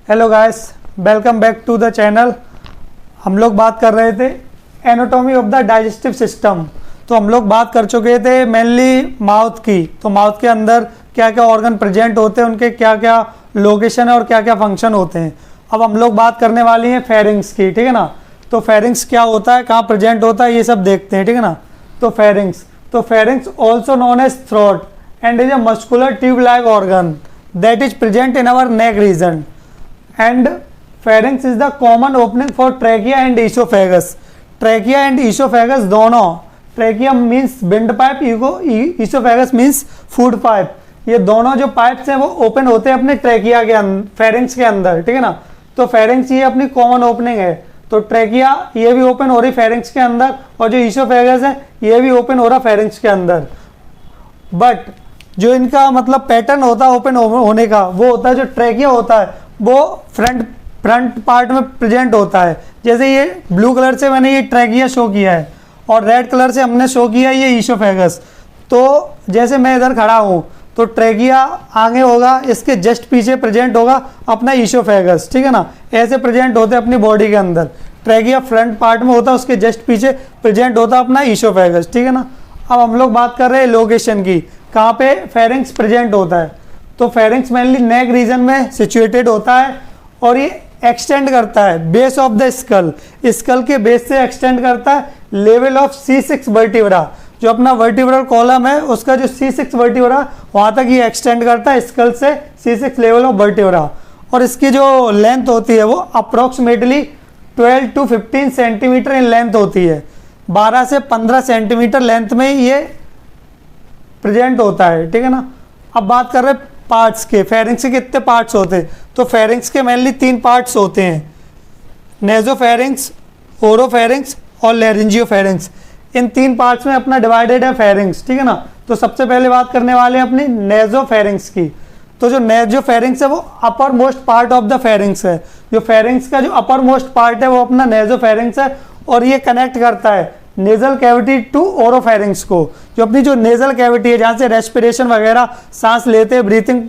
Hello guys, welcome back to the channel. हम लोग बात कर रहे थे anatomy of the digestive system. तो हम लोग बात कर चुके थे मेनली माउथ की। तो माउथ के अंदर क्या क्या ऑर्गन प्रेजेंट होते हैं, उनके क्या क्या लोकेशन है और क्या क्या फंक्शन होते हैं। अब हम लोग बात करने वाली हैं फेरिंग्स की, ठीक है ना। तो फेरिंग्स क्या होता है, कहाँ प्रेजेंट होता है, ये सब देखते हैं, ठीक है ना। तो pharynx also known as throat and is a muscular tube like organ that is present in our neck region and pharynx is the common opening for trachea and esophagus. Trachea and esophagus दोनों, trachea means windpipe, esophagus means food pipe, ये दोनों जो pipes हैं वो open होते हैं अपने trachea के अंदर, फेरिंग्स के अंदर, ठीक है ना। तो फेरिंग्स ये अपनी कॉमन ओपनिंग है। तो ट्रेकिया ये भी ओपन हो रही फेरिंग्स के अंदर और जो ईसोफेगस है ये भी ओपन हो रहा फेरिंग्स के अंदर। बट जो इनका मतलब पैटर्न होता है ओपन होने का, वो होता है जो ट्रेकिया होता है वो फ्रंट पार्ट में प्रेजेंट होता है। जैसे ये ब्लू कलर से मैंने ये ट्रेकिया शो किया है और रेड कलर से हमने शो किया है ये ईसोफेगस। तो जैसे मैं इधर खड़ा हूँ तो ट्रेकिया आगे होगा, इसके जस्ट पीछे प्रेजेंट होगा अपना ईसोफेगस, ठीक है ना। ऐसे प्रेजेंट होते हैं अपनी बॉडी के अंदर। ट्रेकिया फ्रंट पार्ट में होता है, उसके जस्ट पीछे प्रेजेंट होता है अपना ईसोफेगस, ठीक है ना। अब हम लोग बात कर रहे हैं लोकेशन की, कहाँ पे फेरिंग्स प्रेजेंट होता है। तो फेरिंग्स मेनली नेक रीजन में सिचुएटेड होता है और ये एक्सटेंड करता है base of the skull, skull के बेस से एक्सटेंड करता है लेवल ऑफ C6 वर्टिब्रा। जो अपना वर्टिब्रल कॉलम है उसका जो C6 वर्टिब्रा वहाँ तक ये एक्सटेंड करता है स्कल से C6 लेवल ऑफ वर्टिब्रा। और इसकी जो लेंथ होती है वो approximately 12 to 15 centimetre in length होती है। 12 से 15 सेंटीमीटर लेंथ में ये प्रेजेंट होता है, ठीक है ना। अब बात कर रहे हैं पार्ट्स के, फेरिंग्स के कितने पार्ट्स होते हैं। तो फेरिंग्स के मेनली 3 पार्ट्स होते हैं, नेजोफेरिंग्स, ओरोफेरिंग्स और लैरिंजियोफेरिंग्स। इन 3 पार्ट्स में अपना डिवाइडेड है फेरिंग्स, ठीक है ना। तो सबसे पहले बात करने वाले हैं अपनी नेजोफेरिंग्स की। तो जो नेजोफेरिंग्स है वो upper most part of the pharynx है। जो फेरिंग्स का जो अपर मोस्ट पार्ट है वो अपना नेजोफेरिंग्स है और ये कनेक्ट करता है नेजल कैविटी टू ओरोफेरिंग्स को। जो अपनी जो नेजल कैविटी है जहाँ से रेस्पिरेशन वगैरह सांस लेते हैं, ब्रीथिंग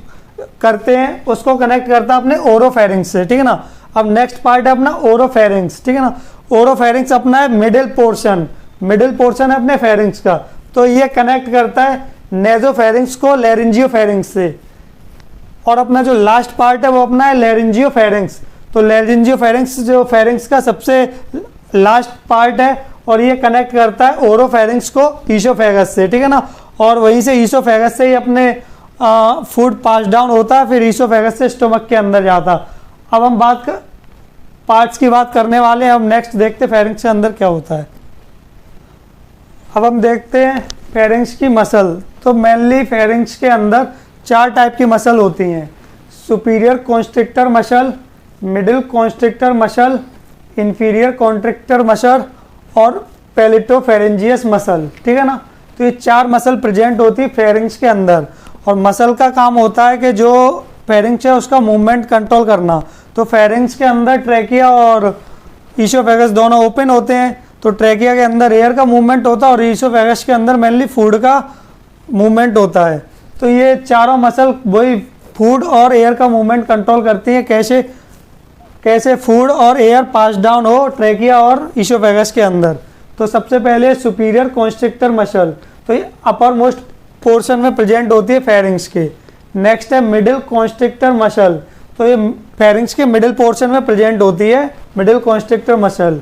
करते हैं, उसको कनेक्ट करता है अपने ओरोफेरिंग्स से, ठीक है ना। अब नेक्स्ट पार्ट है अपना ओरोफेरिंग्स, ठीक है ना। ओरोफेरिंग्स अपना है मिडिल पोर्शन है अपने फेरिंग्स का। तो ये कनेक्ट करता है नेजोफेरिंग्स को लैरिंजियोफेरिंग्स से। और अपना जो लास्ट पार्ट है वो अपना है लैरिंजियोफेरिंग्स। तो लैरिंजियोफेरिंग्स जो फेरिंग्स का सबसे लास्ट पार्ट है और ये कनेक्ट करता है ओरोफेरिंग्स को ईसोफेगस से, ठीक है ना। और वहीं से ईसोफेगस से ही अपने फूड पास डाउन होता है, फिर ईसोफेगस से स्टोमक के अंदर जाता। अब हम पार्ट्स की बात करने वाले हैं। हम नेक्स्ट देखते हैं फेरिंग्स के अंदर क्या होता है। अब हम देखते हैं फेरिंग्स की मसल। तो मेनली फेरिंग्स के अंदर 4 टाइप की मसल होती हैं, superior constrictor muscle, middle constrictor muscle, inferior constrictor muscle और पैलेटोफेरेंजियस मसल, ठीक है ना। तो ये 4 मसल प्रेजेंट होती है फेरिंग्स के अंदर। और मसल का काम होता है कि जो फेरिंग्स है उसका मूवमेंट कंट्रोल करना। तो फेरिंग्स के अंदर ट्रेकिया और ईसोफेगस दोनों ओपन होते हैं। तो ट्रेकिया के अंदर एयर का मूवमेंट होता है और ईसोफेगस के अंदर मेनली फूड का मूवमेंट होता है। तो ये चारों मसल वही फूड और एयर का मूवमेंट कंट्रोल करती है, कैसे फूड और एयर पास डाउन हो ट्रेकिया और ईसोफेगस के अंदर। तो सबसे पहले सुपीरियर कॉन्स्ट्रिक्टर मसल, तो ये अपर मोस्ट पोर्शन में प्रेजेंट होती है फेरिंग्स के। नेक्स्ट है मिडिल कॉन्स्ट्रिक्टर मसल, तो ये फेरिंग्स के मिडिल पोर्शन में प्रेजेंट होती है मिडिल कॉन्स्ट्रिक्टर मसल।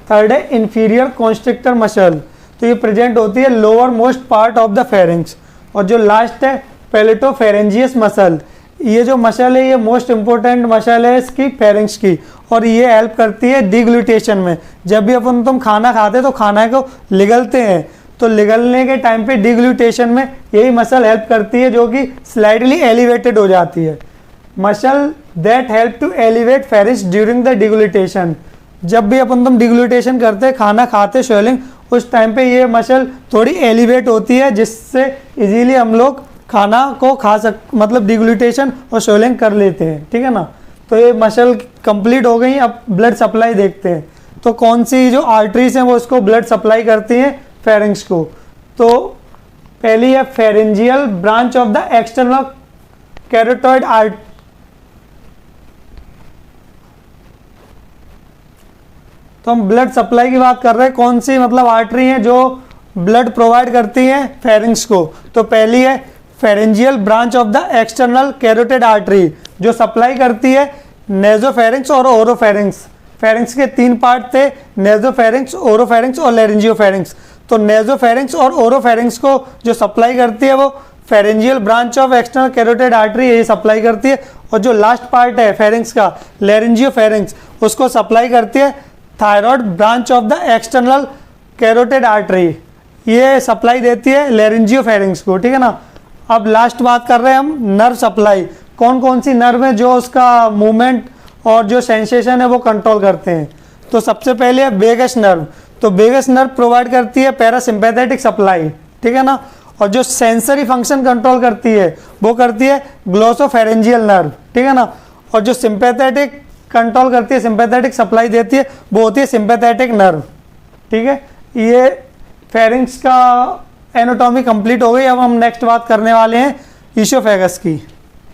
थर्ड है इंफीरियर कॉन्स्ट्रिक्टर मसल, तो ये प्रेजेंट होती है lower most part of the pharynx. और जो लास्ट है पैलेटोफेरेंजियस मसल, ये जो मसल है ये मोस्ट इंपॉर्टेंट मसल है इसकी फेरिंग्स की और ये हेल्प करती है डिग्लूटेशन में। जब भी तुम खाना खाते तो खाना को लिगलते हैं, तो लिगलने के टाइम पे डिग्लूटेशन में यही मसल हेल्प करती है जो कि स्लाइडली एलिवेटेड हो जाती है। Muscle that help to elevate pharynx during the deglutition. जब भी तुम डिग्लूटेशन करते खाना खाते स्वेलिंग, उस टाइम पे ये मसल थोड़ी एलिवेट होती है जिससे इजीली हम लोग खाना को मतलब डिग्लूटेशन और स्वेलिंग कर लेते हैं, ठीक है ना। तो ये मसल कंप्लीट हो गई। अब ब्लड सप्लाई देखते हैं। तो कौन सी जो आर्टरीज हैं वो इसको ब्लड सप्लाई करती हैं फेरिंग्स को। तो पहली है pharyngeal branch of the external carotid तो हम ब्लड सप्लाई की बात कर रहे हैं, कौन सी मतलब आर्टरी है जो ब्लड प्रोवाइड करती है फेरिंग्स को। तो पहली है pharyngeal branch of the external carotid artery, जो सप्लाई करती है नेजोफेरिंग्स और ओरोफेरिंग्स। फेरिंग्स के 3 पार्ट थे, नेजोफेरिंग्स, ओरोफेरिंग्स और लेरिंजियोफेरिंग्स। तो नेजोफेरिंग्स और ओरोफेरिंग्स को जो सप्लाई करती है वो pharyngeal branch of external carotid artery यही सप्लाई करती है। और जो लास्ट पार्ट है फेरिंग्स का, लेरिंजियोफेरिंग्स, उसको सप्लाई करती है thyroid branch of the external carotid artery, ये सप्लाई देती है लेरिंजियोफेरिंग्स को, ठीक है ना। अब लास्ट बात कर रहे हैं हम नर्व सप्लाई, कौन कौन सी नर्व है जो उसका मूवमेंट और जो सेंसेशन है वो कंट्रोल करते हैं। तो सबसे पहले है वेगस नर्व। तो वेगस नर्व प्रोवाइड करती है पैरासिम्पैथेटिक सप्लाई, ठीक है ना। और जो सेंसरी फंक्शन कंट्रोल करती है वो करती है ग्लोसोफेरेंजियल नर्व, ठीक है ना। और जो सिंपैथेटिक कंट्रोल करती है, सिंपैथेटिक सप्लाई देती है, वो होती है सिंपैथेटिक नर्व, ठीक है। ये फेरिंग्स का एनाटॉमी कंप्लीट हो गई। अब हम नेक्स्ट बात करने वाले हैं ईसोफेगस की।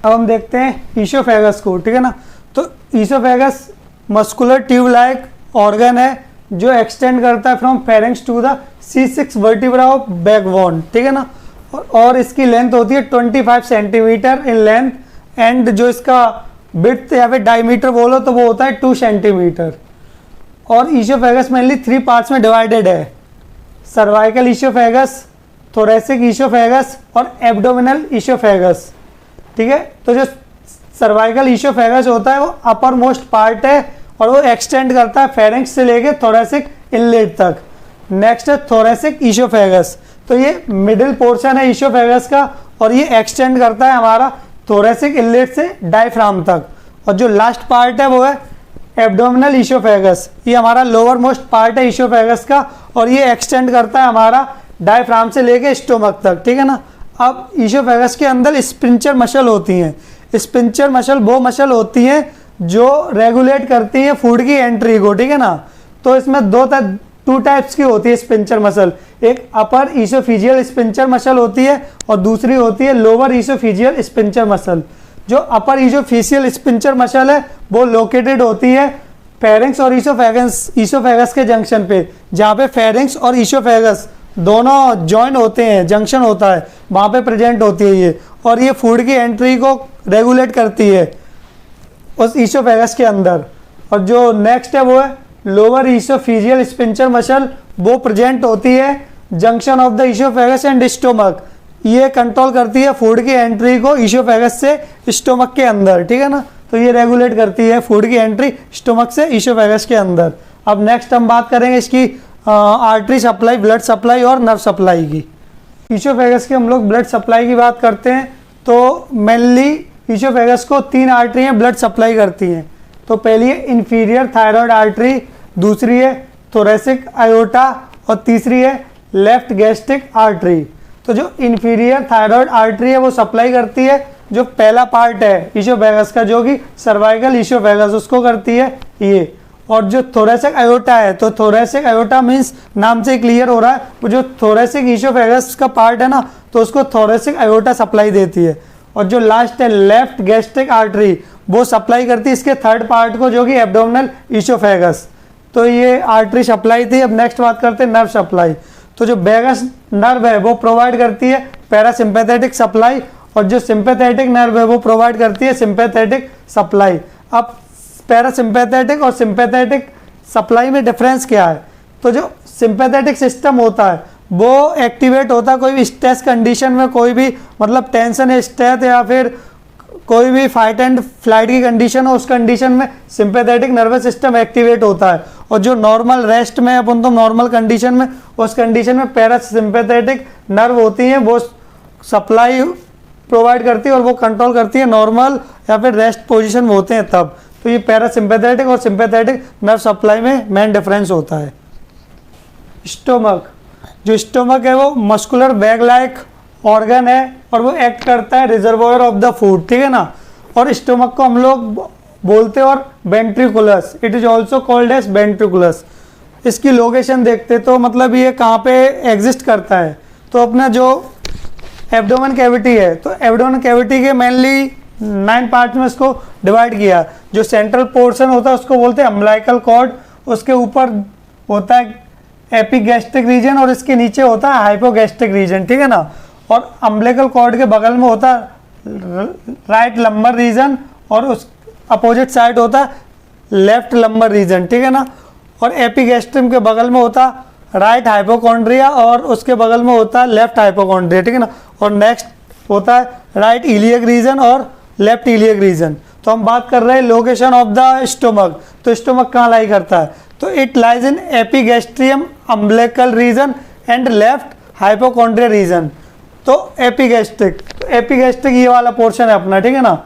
अब हम देखते हैं ईसोफेगस को, ठीक है ना। तो oesophagus muscular tube like organ है जो एक्सटेंड करता है from pharynx to the C6 vertebra of backbone, ठीक है ना। और इसकी लेंथ होती है 25 सेंटीमीटर इन लेंथ, एंड जो इसका विड्थ या फिर डायमीटर बोलो तो वो होता है 2 सेंटीमीटर। और ईसोफेगस मेनली 3 पार्ट्स में डिवाइडेड है, सर्वाइकल ईसोफेगस, थोरेसिक ईसोफेगस और एब्डोमिनल ईसोफेगस, ठीक है। तो जो सर्वाइकल ईसोफेगस होता है वो अपर मोस्ट पार्ट है और वो एक्सटेंड करता है फेरिंग्स से लेके थोरेसिक इनलेट तक। नेक्स्ट है थोरेसिक ईसोफेगस, तो ये मिडिल पोर्शन है ईसोफेगस का और ये एक्सटेंड करता है हमारा थोरेसिक इनलेट से डायफ्राम तक। और जो लास्ट पार्ट है वो है एब्डोमिनल ईसोफेगस, ये हमारा लोअर मोस्ट पार्ट है ईसोफेगस का और ये एक्सटेंड करता है हमारा डायफ्राम से लेके स्टोमक तक, ठीक है ना। अब ईसोफेगस के अंदर स्पिंचर मसल होती हैं। स्पिंचर मसल वो मसल होती हैं जो रेगुलेट करती हैं फूड की एंट्री को, ठीक है ना। तो इसमें 2 टाइप्स की होती है स्पिंचर मसल, एक अपर ईसोफिजियल स्पिंचर मसल होती है और दूसरी होती है लोअर ईसोफिजियल स्पिंचर मसल। जो अपर ईसोफिजियल स्पिंचर मसल है वो लोकेटेड होती है फेरिंग्स और ईसोफेगस के जंक्शन पे, जहाँ पे फेरिंग्स और ईसोफेगस दोनों जॉइन होते हैं, जंक्शन होता है, वहाँ पे प्रेजेंट होती है ये। और ये फूड की एंट्री को रेगुलेट करती है उस ईसोफेगस के अंदर। और जो नेक्स्ट है वो है लोअर ईसोफिजियल स्पिंचर मसल, वो प्रेजेंट होती है junction of the oesophagus and stomach, ये कंट्रोल करती है फूड की एंट्री को ईसोफेगस से स्टोमक के अंदर, ठीक है ना। तो ये रेगुलेट करती है फूड की एंट्री स्टोमक से ईसोफेगस के अंदर। अब नेक्स्ट हम बात करेंगे इसकी आर्टरी सप्लाई, ब्लड सप्लाई और नर्व सप्लाई की। ईसोफेगस की हम लोग ब्लड सप्लाई की बात करते हैं तो मेनली ईसोफेगस को 3 आर्टरियाँ ब्लड सप्लाई करती हैं। तो पहली है इंफीरियर थायराइड आर्टरी, दूसरी है थोरेसिक आयोटा और तीसरी है लेफ्ट गैस्ट्रिक आर्टरी। तो जो इंफीरियर थायराइड आर्टरी है वो सप्लाई करती है जो पहला पार्ट है ईसोफेगस का, जो कि सर्वाइकल ईसोफेगस, उसको करती है ये। और जो थोरेसिक आयोटा है, तो थोरेसिक आयोटा मीन्स नाम से क्लियर हो रहा है, वो जो थोरेसिक ईसोफेगस का पार्ट है ना, तो उसको थोरेसिक आयोटा सप्लाई देती है। और जो लास्ट है लेफ्ट गैस्ट्रिक आर्टरी, वो सप्लाई करती है इसके थर्ड पार्ट को, जो कि एब्डोमिनल ईसोफेगस। तो ये आर्टरी सप्लाई थी। अब नेक्स्ट बात करते हैं नर्व सप्लाई। तो जो वेगस नर्व है वो प्रोवाइड करती है पैरासिम्पैथेटिक सप्लाई और जो सिंपैथेटिक नर्व है वो प्रोवाइड करती है सिंपैथेटिक सप्लाई। अब पैरासिम्पैथेटिक और सिंपैथेटिक सप्लाई में डिफरेंस क्या है? तो जो सिंपैथेटिक सिस्टम होता है वो एक्टिवेट होता है कोई भी स्ट्रेस कंडीशन में, कोई भी मतलब टेंशन है, स्ट्रेस या फिर कोई भी फाइट एंड फ्लाइट की कंडीशन हो, उस कंडीशन में सिंपैथेटिक नर्वस सिस्टम एक्टिवेट होता है। और जो नॉर्मल रेस्ट में अपन तो नॉर्मल कंडीशन में, उस कंडीशन में पैरासिम्पैथेटिक नर्व होती हैं, वो सप्लाई प्रोवाइड करती है और वो कंट्रोल करती है नॉर्मल या फिर रेस्ट पोजीशन में होते हैं तब। तो ये पैरासिम्पैथेटिक और सिंपैथेटिक नर्व सप्लाई में मेन डिफरेंस होता है। स्टोमक, जो स्टोमक है वो मस्कुलर बैग लाइक ऑर्गन है और वो एक्ट करता है रिजर्वोयर ऑफ द फूड, ठीक है ना। और स्टोमक को हम लोग बोलते हैं और ventriculus, it is also called as ventriculus. इसकी लोकेशन देखते तो मतलब ये कहाँ पे एग्जिस्ट करता है, तो अपना जो एब्डोमेन कैविटी है, तो एब्डोमेन कैविटी के मेनली 9 पार्ट में इसको डिवाइड किया। जो सेंट्रल पोर्शन होता है उसको बोलते हैं अम्बिलिकल कॉर्ड, उसके ऊपर होता है एपिगैस्ट्रिक रीजन और इसके नीचे होता है हाइपोगैस्ट्रिक रीजन, ठीक है ना। और अम्बिलिकल कॉर्ड के बगल में होता है राइट लंबर रीजन और उस अपोजिट साइड होता है लेफ्ट लंबर रीजन, ठीक है ना। और एपिगैस्ट्रियम के बगल में होता राइट हाइपोकॉन्ड्रिया और उसके बगल में होता है लेफ्ट हाइपोकॉन्ड्रिया, ठीक है ना। और नेक्स्ट होता है राइट इलियक रीजन और लेफ्ट इलियक रीजन। तो हम बात कर रहे हैं लोकेशन ऑफ द स्टोमक। तो स्टोमक कहाँ लाई करता है, तो it lies in epigastrium umbilical region and left hypochondria region. तो एपिगैस्ट्रिक ये वाला पोर्शन है अपना, ठीक है ना।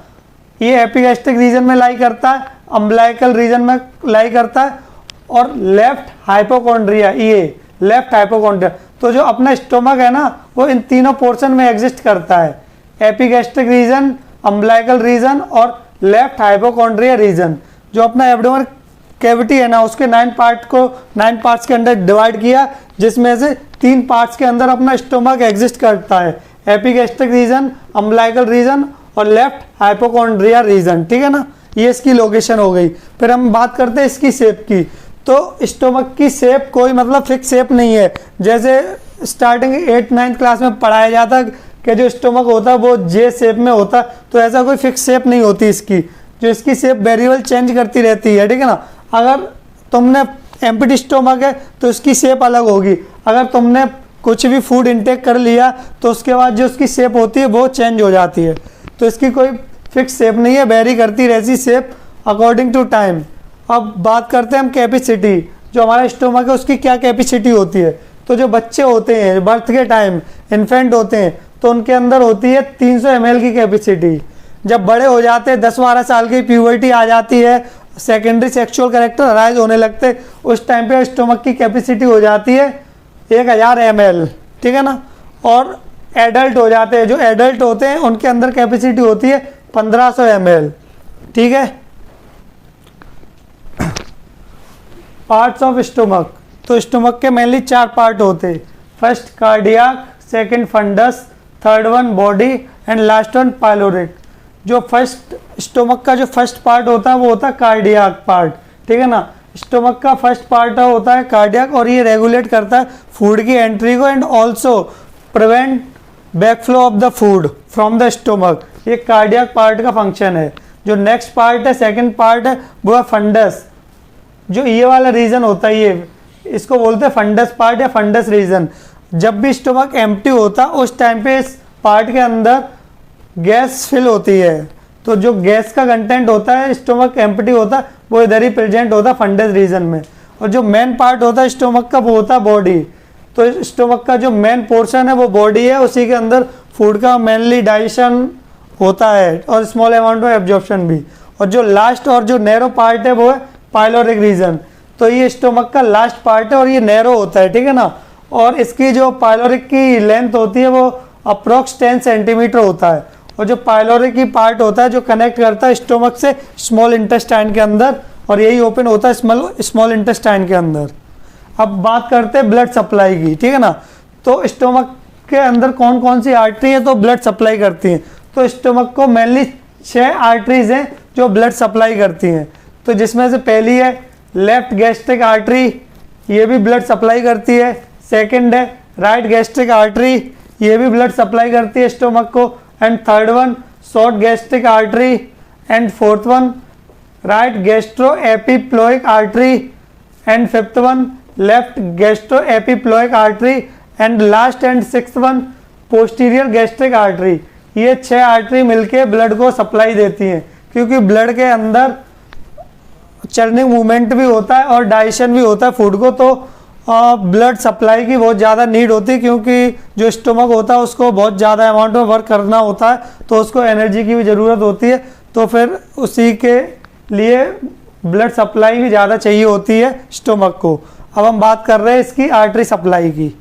ये एपिगैस्ट्रिक रीजन में लाई करता है, अम्बिलिकल रीजन में लाई करता है और लेफ्ट हाइपोकॉन्ड्रिया, ये लेफ्ट हाइपोकॉन्ड्रिया। तो जो अपना स्टोमक है ना वो इन तीनों पोर्शन में एग्जिस्ट करता है, एपिगैस्ट्रिक रीजन, अम्बिलिकल रीजन और लेफ्ट हाइपोकॉन्ड्रिया रीजन। जो अपना एब्डोमेन कैविटी है ना उसके 9 पार्ट्स के अंदर डिवाइड किया, जिसमें से 3 पार्ट्स के अंदर अपना स्टोमक एग्जिस्ट करता है, एपिगैस्ट्रिक रीजन, अम्बिलिकल रीजन और लेफ्ट हाइपोकॉन्ड्रिया रीजन, ठीक है ना। ये इसकी लोकेशन हो गई। फिर हम बात करते हैं इसकी शेप की। तो स्टोमक की शेप कोई मतलब फिक्स शेप नहीं है। जैसे स्टार्टिंग 8-9 क्लास में पढ़ाया जाता कि जो स्टोमक होता है वो जे शेप में होता है, तो ऐसा कोई फिक्स शेप नहीं होती इसकी। जो इसकी शेप वेरिएबल चेंज करती रहती है, ठीक है ना। अगर तुमने एम्प्टी स्टोमक है तो इसकी शेप अलग होगी, अगर तुमने कुछ भी फूड इंटेक कर लिया तो उसके बाद जो उसकी शेप होती है वो चेंज हो जाती है। तो इसकी कोई फिक्स शेप नहीं है, वेरी करती रहती शेप अकॉर्डिंग टू टाइम। अब बात करते हैं हम कैपेसिटी। जो हमारा स्टोमक है उसकी क्या कैपेसिटी होती है। तो जो बच्चे होते हैं बर्थ के टाइम इन्फेंट होते हैं तो उनके अंदर होती है 300 ml की कैपेसिटी। जब बड़े हो जाते हैं 10-12 साल की प्यूबर्टी आ जाती है, सेकेंडरी सेक्सुअल कैरेक्टर अराइज होने लगते, उस टाइम पे स्टोमक की कैपेसिटी हो जाती है 1000 ml, ठीक है ना। और एडल्ट हो जाते हैं, जो एडल्ट होते हैं उनके अंदर कैपेसिटी होती है 1500 ml, ठीक है। Parts of stomach. तो स्टोमक के मेनली 4 पार्ट होते हैं, first cardiac, second fundus, third one body and last one pyloric. जो फर्स्ट स्टोमक का जो फर्स्ट पार्ट होता है वो होता है कार्डियक पार्ट, ठीक है ना। स्टोमक का फर्स्ट पार्ट होता है कार्डियक और ये रेगुलेट करता है फूड की एंट्री को and also prevent backflow of the food from the stomach. ये कार्डियक पार्ट का फंक्शन है। जो नेक्स्ट पार्ट है, सेकंड पार्ट है, वो है फंडस। जो ये वाला रीजन होता है, ये इसको बोलते हैं फंडस पार्ट या फंडस रीजन। जब भी स्टोमक एम्प्टी होता है उस टाइम पे इस पार्ट के अंदर गैस फिल होती है। तो जो गैस का कंटेंट होता है स्टोमक एम्प्टी होता है वो इधर ही प्रेजेंट होता है फंडस रीजन में। और जो मेन पार्ट होता है स्टोमक का वो होता है बॉडी। तो स्टोमक का जो मेन पोर्शन है वो बॉडी है, उसी के अंदर फूड का मेनली डाइजेशन होता है और स्मॉल अमाउंट में एब्जॉर्प्शन भी। और जो लास्ट और जो नैरो पार्ट है वो है पाइलोरिक रीजन। तो ये स्टोमक का लास्ट पार्ट है और ये नैरो होता है, ठीक है ना। और इसकी जो पाइलोरिक की लेंथ होती है वो अप्रोक्स 10 सेंटीमीटर होता है। और जो पाइलोरिक की पार्ट होता है जो कनेक्ट करता है स्टोमक से स्मॉल इंटेस्टाइन के अंदर, और यही ओपन होता है स्मॉल इंटेस्टाइन के अंदर। अब बात करते हैं ब्लड सप्लाई की, ठीक है ना। तो स्टोमक के अंदर कौन कौन सी आर्टरी है तो ब्लड सप्लाई करती हैं। तो स्टोमक को मेनली 6 आर्टरीज हैं जो ब्लड सप्लाई करती हैं। तो जिसमें से पहली है लेफ्ट गैस्ट्रिक आर्टरी, ये भी ब्लड सप्लाई करती है। सेकंड है राइट गैस्ट्रिक आर्टरी, ये भी ब्लड सप्लाई करती है स्टोमक को। And third one short gastric artery and fourth one right gastro epiploic artery and fifth one left gastro epiploic artery and last and sixth one posterior gastric artery. ये 6 artery मिलके blood को supply देती हैं, क्योंकि blood के अंदर churning movement भी होता है और डाइजेशन भी होता है फूड को। तो ब्लड सप्लाई की बहुत ज़्यादा नीड होती है, क्योंकि जो स्टोमक होता है उसको बहुत ज़्यादा अमाउंट में वर्क करना होता है, तो उसको एनर्जी की भी ज़रूरत होती है। तो फिर उसी के लिए ब्लड सप्लाई भी ज़्यादा चाहिए होती है स्टोमक को। अब हम बात कर रहे हैं इसकी आर्टरी सप्लाई की।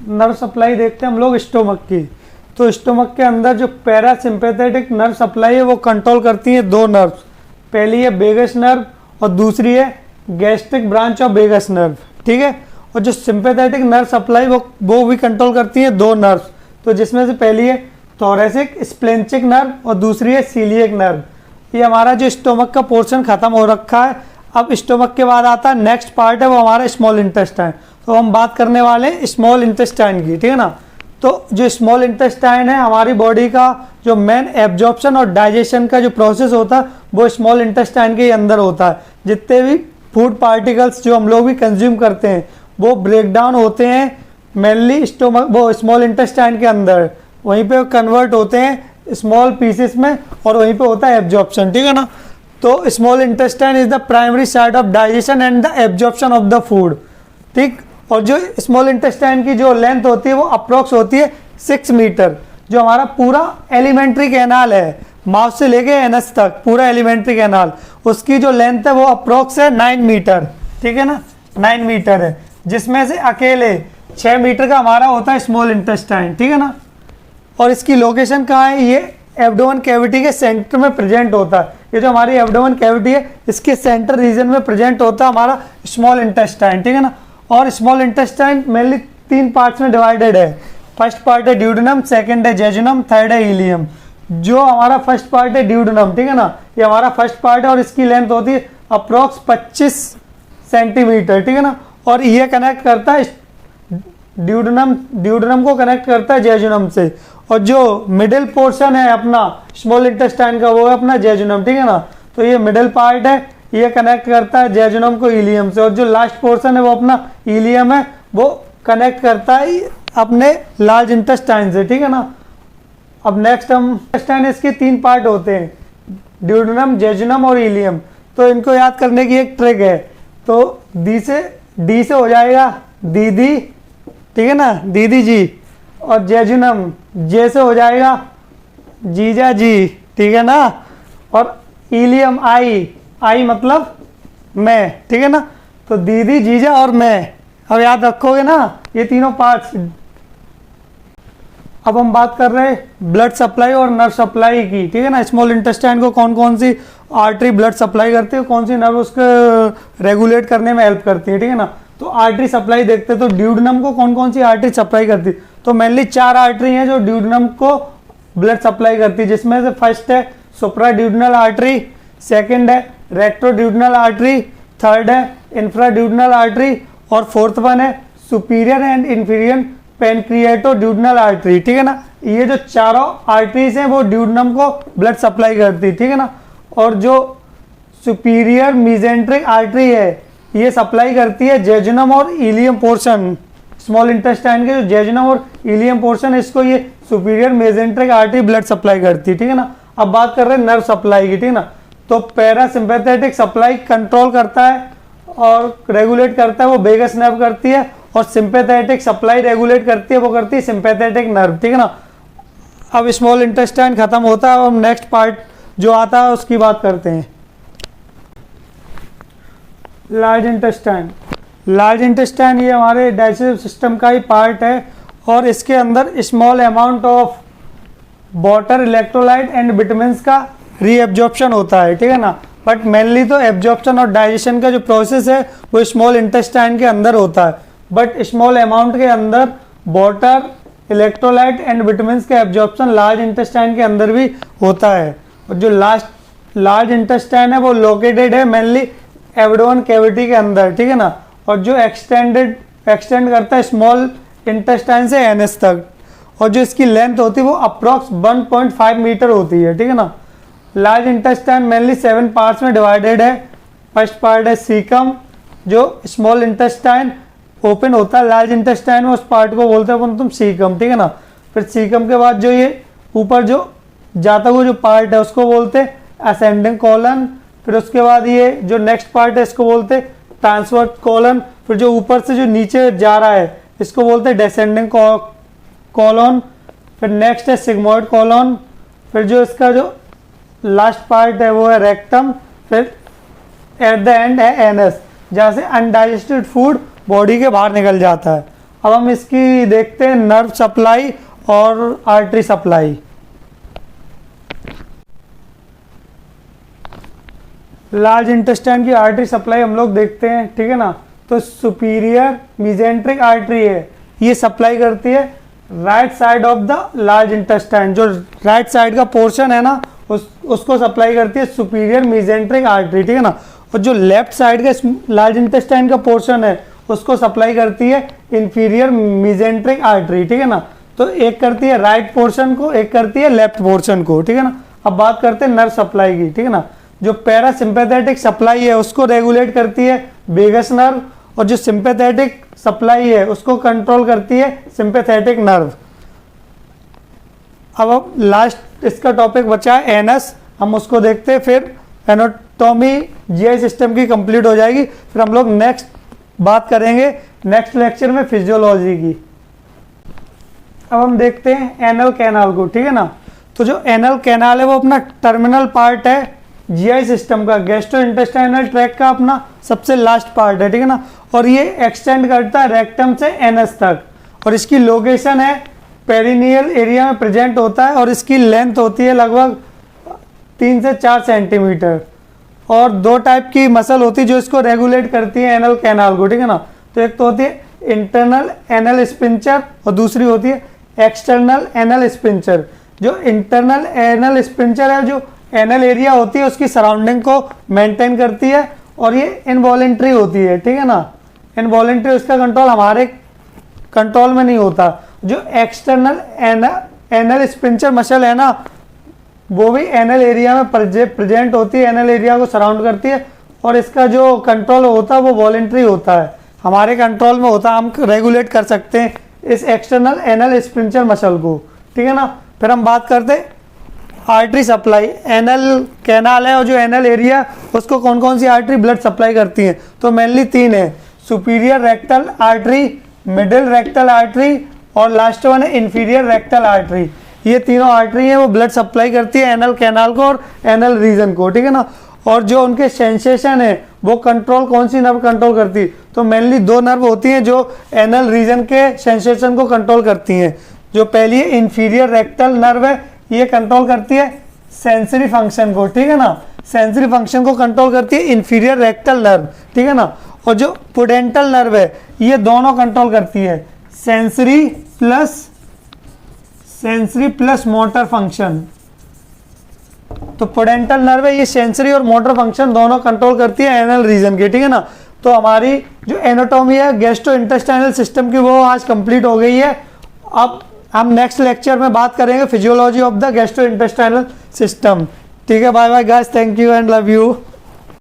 नर्व सप्लाई देखते हैं हम लोग स्टोमक की। तो स्टोमक के अंदर जो पैरासिम्पैथेटिक नर्व सप्लाई है वो कंट्रोल करती है 2 नर्व। पहली है वेगस नर्व और दूसरी है gastric branch of vagus nerve, ठीक है। और जो सिंपैथेटिक नर्व सप्लाई वो भी कंट्रोल करती है 2 नर्व। तो जिसमें से पहली है थोरेसिक स्प्लेनिक नर्व और दूसरी है सीलियक नर्व। ये हमारा जो स्टोमक का पोर्शन खत्म हो रखा है। अब स्टोमक के बाद आता है नेक्स्ट पार्ट है वो हमारा स्मॉल इंटेस्टाइन। तो हम बात करने वाले हैं स्मॉल इंटेस्टाइन की, ठीक है ना। तो जो स्मॉल इंटेस्टाइन है हमारी बॉडी का जो मेन एब्जॉर्प्शन और डाइजेशन का जो प्रोसेस होता है वो स्मॉल इंटेस्टाइन के अंदर होता है। जितने भी फूड पार्टिकल्स जो हम लोग भी कंज्यूम करते हैं वो ब्रेक डाउन होते हैं मेनली स्टोमक वो स्मॉल इंटेस्टाइन के अंदर, वहीं पे कन्वर्ट होते हैं स्मॉल पीसेस में और वहीं पे होता है एब्जॉर्प्शन, ठीक है ना। तो small intestine is the primary site of digestion and the absorption of the food, ठीक। और जो स्मॉल इंटेस्टाइन की जो लेंथ होती है वो अप्रोक्स होती है 6 मीटर। जो हमारा पूरा एलिमेंट्री कैनाल है माउथ से लेके एनस तक पूरा एलिमेंट्री कैनाल, उसकी जो लेंथ है वो अप्रोक्स है 9 मीटर, ठीक है ना, 9 मीटर है, जिसमें से अकेले 6 मीटर का हमारा होता है स्मॉल इंटेस्टाइन, ठीक है ना। और इसकी लोकेशन कहाँ है, ये एब्डोमेन कैविटी के सेंटर में प्रेजेंट होता है। ये जो हमारी एब्डोमेन कैविटी है इसके सेंटर रीजन में प्रेजेंट होता है हमारा स्मॉल इंटेस्टाइन, ठीक है ना। और स्मॉल इंटेस्टाइन मेनली 3 पार्ट्स में डिवाइडेड है। फर्स्ट पार्ट है ड्यूडेनम, सेकंड है जेजुनम, थर्ड है इलियम। जो हमारा फर्स्ट पार्ट है ड्यूडेनम, ठीक है ना, ये हमारा फर्स्ट पार्ट है और इसकी लेंथ होती है अप्रोक्स 25 सेंटीमीटर, ठीक है ना। और ये कनेक्ट करता है ड्यूडेनम को कनेक्ट करता है जेजुनम से। और जो मिडिल पोर्शन है अपना स्मॉल इंटेस्टाइन का वो है अपना जेजुनम, ठीक है ना। तो ये मिडिल पार्ट है, ये कनेक्ट करता है जेजुनम को इलियम से। और जो लास्ट पोर्शन है वो अपना इलियम है, वो कनेक्ट करता है अपने लार्ज इंटेस्टाइन से, ठीक है ना। अब नेक्स्ट हम इंटेस्टाइन, इसके 3 पार्ट होते हैं, ड्यूडेनम, जेजुनम और इलियम। तो इनको याद करने की एक ट्रिक है। तो डी से हो जाएगा दीदी, ठीक है ना, दीदी जी। और जेजुनम जे से हो जाएगा जीजा जी, ठीक है ना। और इलियम आई मतलब मैं, ठीक है ना। तो दीदी, जीजा और मैं, अब याद रखोगे ना ये तीनों पार्ट्स। अब हम बात कर रहे हैं ब्लड सप्लाई और नर्व सप्लाई की, ठीक है ना। स्मॉल इंटेस्टाइन को कौन कौन सी आर्टरी ब्लड सप्लाई करती है, कौन सी नर्व उसको रेगुलेट करने में हेल्प करती है, ठीक है ना। तो आर्टरी सप्लाई देखते हैं। तो ड्यूडेनम को कौन कौन सी आर्टरी सप्लाई करती है, तो मेनली 4 आर्टरी हैं जो ड्यूडेनम को ब्लड सप्लाई करती है, जिसमें से फर्स्ट है सुप्राड्यूडेनल आर्टरी, सेकंड है रेक्टोड्यूडेनल आर्टरी, थर्ड है इंफ्राड्यूडेनल आर्टरी और फोर्थ वन है सुपीरियर एंड इंफीरियर पेनक्रिएटोड्यूडेनल आर्टरी, ठीक है ना। ये जो चारों आर्टरीज हैं वो ड्यूडेनम को ब्लड सप्लाई करती है, ठीक है ना। और जो सुपीरियर मेसेंट्रिक आर्टरी है ये सप्लाई करती है जेजुनम और इलियम पोर्शन। स्मॉल इंटेस्टाइन के जो जेजुनम और इलियम पोर्शन है इसको ये superior mesenteric artery blood supply करती है, ठीक है ना। अब बात कर रहे हैं नर्व सप्लाई की, ठीक है ना। तो पैरासिम्पैथेटिक सप्लाई कंट्रोल करता है और रेगुलेट करता है वो वेगस नर्व करती है, और सिंपैथेटिक सप्लाई रेगुलेट करती है वो करती है सिंपैथेटिक नर्व, ठीक है ना। अब स्मॉल इंटेस्टाइन खत्म होता है और नेक्स्ट पार्ट जो आता है उसकी बात करते हैं। लार्ज इंटेस्टाइन, लार्ज इंटेस्टाइन ये हमारे डाइजेस्टिव सिस्टम का ही पार्ट है और इसके अंदर small amount of water, electrolyte and vitamins का रीएब्जॉर्प्शन होता है, ठीक है ना। बट मेनली तो एब्जॉर्प्शन और डाइजेशन का जो प्रोसेस है वो स्मॉल इंटेस्टाइन के अंदर होता है। बट स्मॉल अमाउंट के अंदर वाटर, इलेक्ट्रोलाइट एंड विटामिन्स का एब्जॉर्प्शन लार्ज इंटेस्टाइन के अंदर भी होता है। और जो लार्ज इंटेस्टाइन है वो लोकेटेड है मेनली एब्डोमेन कैविटी के अंदर, ठीक है ना। और जो एक्सटेंड करता है स्मॉल इंटेस्टाइन से एनएस तक, और जो इसकी लेंथ होती है वो अप्रॉक्स 1.5 मीटर होती है, ठीक है ना। लार्ज इंटेस्टाइन मेनली 7 पार्ट्स में डिवाइडेड है। फर्स्ट पार्ट है सीकम, जो स्मॉल इंटेस्टाइन ओपन होता है लार्ज इंटेस्टाइन में, उस पार्ट को बोलते हैं तुम सीकम, ठीक है ना। फिर सीकम के बाद जो ये ऊपर जो जाता हुआ जो पार्ट है उसको बोलते हैं असेंडिंग कॉलन। फिर उसके बाद ये जो नेक्स्ट पार्ट है इसको बोलते हैं ट्रांसवर्स कॉलन। फिर जो ऊपर से जो नीचे जा रहा है इसको बोलते हैं डिसेंडिंग कॉलन। फिर नेक्स्ट है सिग्मोइड कॉलन। फिर जो इसका जो लास्ट पार्ट है वो है रेक्टम। फिर एट द एंड है एनस, जहाँ से अनडाइजेस्टेड फूड बॉडी के बाहर निकल जाता है। अब हम इसकी देखते हैं नर्व सप्लाई और आर्टरी सप्लाई। लार्ज इंटेस्टाइन की आर्टरी सप्लाई हम लोग देखते हैं, ठीक है ना। तो सुपीरियर मेसेंट्रिक आर्टरी है, ये सप्लाई करती है right side of the large intestine. जो राइट साइड का पोर्शन है ना उसको सप्लाई करती है सुपीरियर मेसेंट्रिक आर्टरी, ठीक है ना। और जो लेफ्ट साइड का लार्ज इंटेस्टाइन का पोर्शन है उसको सप्लाई करती है इंफीरियर मेसेंट्रिक आर्टरी, ठीक है ना। तो एक करती है राइट पोर्शन को, एक करती है लेफ्ट पोर्शन को, ठीक है ना। अब बात करते हैं नर्व सप्लाई की, ठीक है ना। जो पैरासिम्पैथेटिक सप्लाई है उसको रेगुलेट करती है वेगस नर्व, और जो सिंपैथेटिक सप्लाई है उसको कंट्रोल करती है सिंपैथेटिक नर्व। अब लास्ट इसका टॉपिक बचा है एनस, हम उसको देखते हैं, फिर एनाटॉमी जीआई सिस्टम की कंप्लीट हो जाएगी। फिर हम लोग नेक्स्ट बात करेंगे नेक्स्ट लेक्चर में फिजियोलॉजी की। अब हम देखते हैं एनल कैनाल को, ठीक है ना। तो जो एनल कैनाल है वो अपना टर्मिनल पार्ट है जीआई सिस्टम का, गैस्ट्रोइंटेस्टाइनल ट्रैक्ट का अपना सबसे लास्ट पार्ट है, ठीक है ना। और ये एक्सटेंड करता है रेक्टम से एनस तक, और इसकी लोकेशन है पेरिनियल एरिया में प्रेजेंट होता है, और इसकी लेंथ होती है लगभग 3 से 4 सेंटीमीटर। और 2 टाइप की मसल होती है जो इसको रेगुलेट करती है एनल कैनाल को, ठीक है ना। तो एक तो होती है इंटरनल एनल स्पिंचर और दूसरी होती है एक्सटर्नल एनल स्पिंचर। जो इंटरनल एनल स्पिंचर है जो एनल एरिया होती है उसकी सराउंडिंग को मेंटेन करती है, और ये इनवॉलेंट्री होती है, ठीक है ना। इनवॉलेंट्री, उसका कंट्रोल हमारे कंट्रोल में नहीं होता। जो एक्सटर्नल एनल स्पिंचर मसल है ना वो भी एनल एरिया में प्रेजेंट होती है, एनल एरिया को सराउंड करती है, और इसका जो कंट्रोल होता है वो वॉलेंट्री होता है, हमारे कंट्रोल में होता है, हम रेगुलेट कर सकते हैं इस एक्सटर्नल एनल स्पिंचर मसल को, ठीक है ना। फिर हम बात करते हैं आर्टरी सप्लाई। एनल कैनाल है और जो एनल एरिया उसको कौन कौन सी आर्टरी ब्लड सप्लाई करती हैं, तो मेनली 3 है, superior rectal artery, middle rectal artery, और लास्ट वन है इंफीरियर रेक्टल आर्टरी। ये तीनों आर्टरी हैं वो ब्लड सप्लाई करती है एनल कैनाल को और एनल रीजन को, ठीक है ना। और जो उनके सेंसेशन है वो कंट्रोल कौन सी नर्व कंट्रोल करती है, तो मेनली 2 नर्व होती हैं जो एनल रीजन के सेंसेशन को कंट्रोल करती हैं। जो पहली है इंफीरियर रेक्टल नर्व है, ये कंट्रोल करती है सेंसरी फंक्शन को, ठीक है ना। सेंसरी फंक्शन को कंट्रोल करती है इंफीरियर रेक्टल नर्व, ठीक है ना। और जो पुडेंटल नर्व है ये दोनों कंट्रोल करती है सेंसरी प्लस मोटर फंक्शन। तो पुडेंटल नर्व है ये सेंसरी और मोटर फंक्शन दोनों कंट्रोल करती है एनल रीजन के, ठीक है ना। तो हमारी जो एनाटॉमी है गैस्ट्रोइंटेस्टाइनल सिस्टम की वो आज कंप्लीट हो गई है। अब हम नेक्स्ट लेक्चर में बात करेंगे physiology of the gastrointestinal system, ठीक है। Bye bye guys, thank you and love you.